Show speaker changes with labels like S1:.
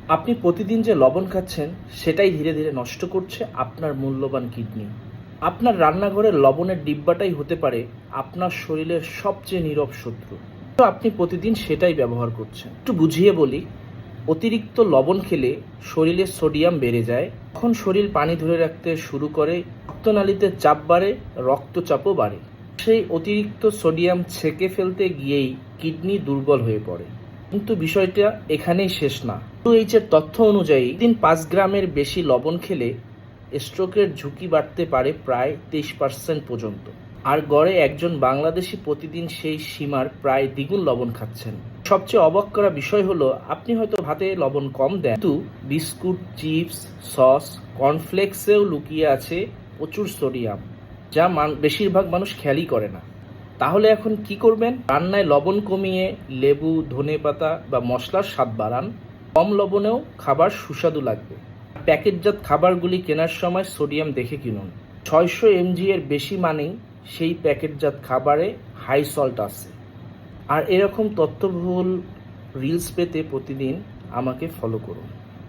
S1: আপনি প্রতিদিন যে লবণ খাচ্ছেন সেটাই ধীরে ধীরে নষ্ট করছে আপনার মূল্যবান কিডনি। আপনার রান্নাঘরের লবণের ডিব্বাটাই হতে পারে আপনার শরীরের সবচেয়ে নীরব শত্রু। তো আপনি প্রতিদিন সেটাই ব্যবহার করছেন। একটু বুঝিয়ে বলি, অতিরিক্ত লবণ খেলে শরীরে সোডিয়াম বেড়ে যায়, তখন শরীর পানি ধরে রাখতে শুরু করে, রক্তনালীতে চাপ বাড়ে, রক্তচাপও বাড়ে। সেই অতিরিক্ত সোডিয়াম ছেঁকে ফেলতে গিয়েই কিডনি দুর্বল হয়ে পড়ে। কিন্তু বিষয়টা এখানেই শেষ না। WHO এর তথ্য অনুযায়ী দিন 5 গ্রামের বেশি লবণ খেলে স্ট্রোকের ঝুঁকি বাড়তে পারে প্রায় 23% পর্যন্ত। আর গড়ে একজন বাংলাদেশি প্রতিদিন সেই সীমার প্রায় দ্বিগুণ লবণ খাচ্ছেন। সবচেয়ে অবাক করা বিষয় হলো, আপনি হয়তো ভাতে লবণ কম দেন, কিন্তু বিস্কুট, চিপস, সস, কর্নফ্লেক্সেও লুকিয়ে আছে প্রচুর সোডিয়াম, যা বেশিরভাগ মানুষ খেয়ালই করে না। তাহলে এখন কি করবেন? রান্নায় লবণ কমিয়ে লেবু, ধনেপাতা বা মশলার স্বাদ বাড়ান। কম লবণেও খাবার সুস্বাদু লাগবে। প্যাকেটজাত খাবারগুলি কেনার সময় সোডিয়াম দেখে কিনুন। 600 mg এর বেশি মানেই সেই প্যাকেটজাত খাবারে হাই সল্ট আছে। আর এরকম তথ্যবহুল রিলস পেতে প্রতিদিন আমাকে ফলো করুন।